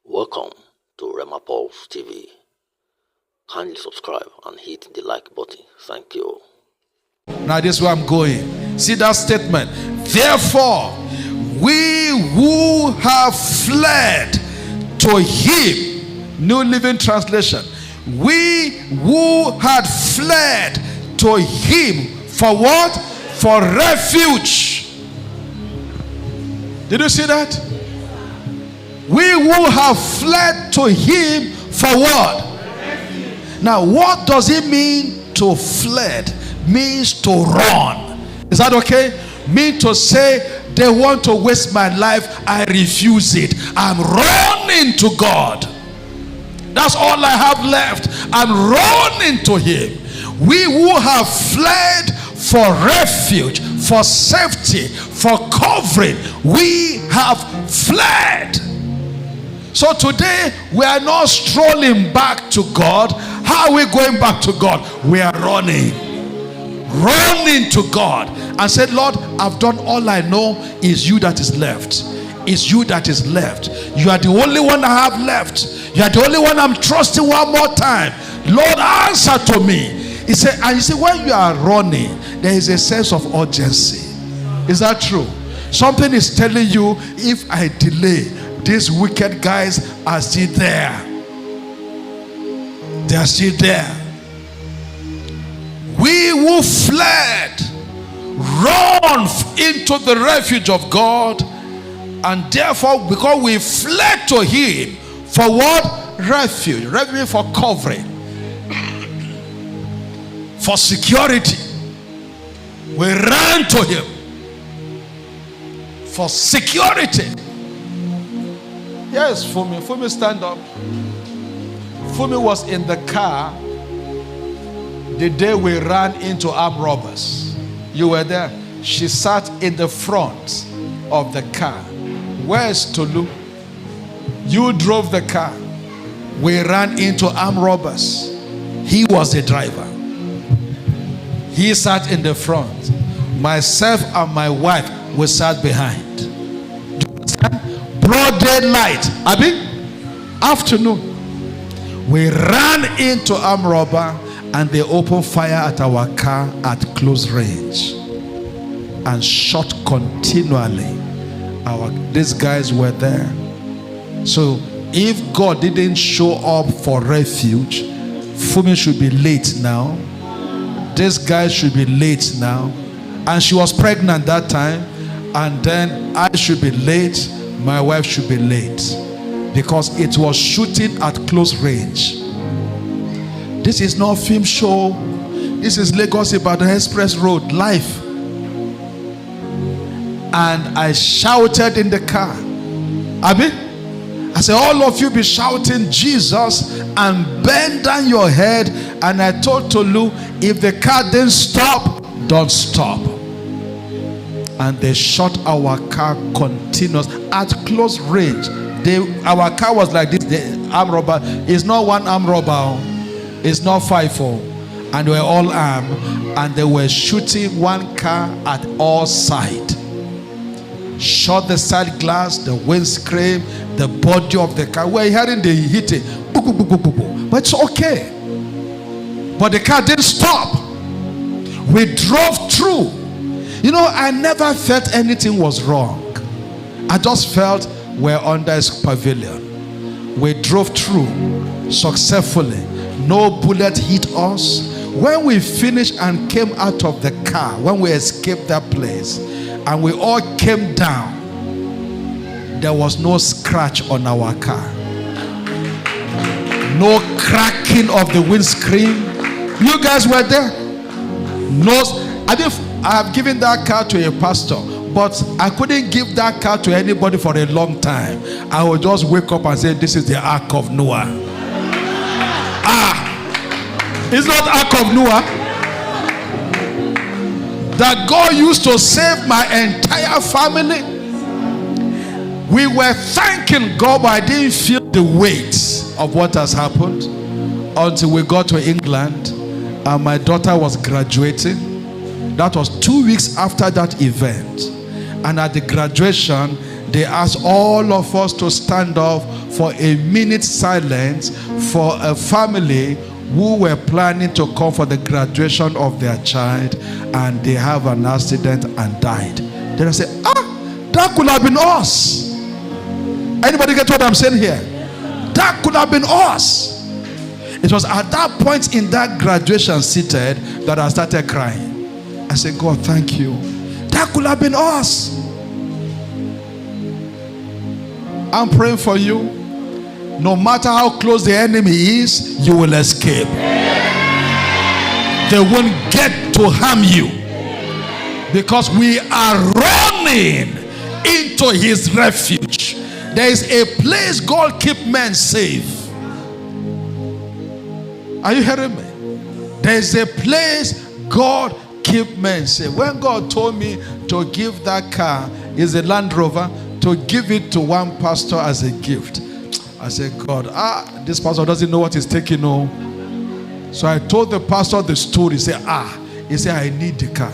Welcome to Rema Pulse TV. Kindly subscribe and hit the like button. Thank you. Now this is where I'm going. See that statement. Therefore, we who have fled to him, New Living Translation, we who had fled to him for what? For refuge. Did you see that? We who have fled to him for what? Refuge. Now what does it mean to fled? Means to run. Is that okay? Mean to say, they want to waste my life, I refuse it. I'm running to God. That's all I have left. I'm running to him. We who have fled for refuge, for safety, for covering, we have fled. So today we are not strolling back to God. How are we going back to God? We are running to God and said, Lord, I've done all I know. Is you that is left. Is you that is left. You are the only one I have left. You are the only one I'm trusting one more time. Lord, answer to me. He said, and you see, when you are running, there is a sense of urgency. Is that true? Something is telling you, if I delay, these wicked guys are still there. They are still there. We who fled, run into the refuge of God, and therefore, because we fled to him for what? Refuge. Refuge for covering, for security. We ran to him for security. Yes, Fumi, stand up. Fumi was in the car the day we ran into armed robbers. You were there. She sat in the front of the car. Where's Tolu? You drove the car. We ran into armed robbers. He was the driver. He sat in the front. Myself and my wife, we sat behind. Do you understand? Broad daylight. Afternoon. We ran into armed robber and they opened fire at our car at close range and shot continually. These guys were there. So if God didn't show up for refuge, Fumi should be late now. This guy should be late now. And she was pregnant that time. And then I should be late. My wife should be late. Because it was shooting at close range. This is not a film show. This is Lagos Ibadan Express Road, live. And I shouted in the car. I said, all of you be shouting Jesus and bend down your head. And I told Tolu, if the car didn't stop, don't stop. And they shot our car continuous at close range. Our car was like this. The armed robber is not one armed robber. It's not 5-4. And they were all armed. And they were shooting one car at all sides. Shot the side glass, the windscreen, the body of the car. We're hearing the hitting. But it's okay. But the car didn't stop. We drove through. You know, I never felt anything was wrong. I just felt we're under a pavilion. We drove through successfully. No bullet hit us. When we finished and came out of the car, when we escaped that place, and we all came down, there was no scratch on our car. No cracking of the windscreen. You guys were there? No. I have given that car to a pastor, but I couldn't give that car to anybody for a long time. I would just wake up and say, this is the Ark of Noah. It's not Ark of Noah. That God used to save my entire family. We were thanking God, but I didn't feel the weight of what has happened until we got to England and my daughter was graduating. That was 2 weeks after that event. And at the graduation, they asked all of us to stand up for a minute silence for a family who were planning to come for the graduation of their child, and they have an accident and died. Then I said, that could have been us. Anybody get what I'm saying here? That could have been us. It was at that point in that graduation seated that I started crying. I said, God, thank you. That could have been us. I'm praying for you. No matter how close the enemy is, you will escape. They won't get to harm you, because we are running into his refuge. There is a place God keeps men safe. Are you hearing me? There is a place God keeps men safe. When God told me to give that car, is a Land Rover, to give it to one pastor as a gift, I said, God, this pastor doesn't know what he's taking. No. So I told the pastor the story. He said, I need the car.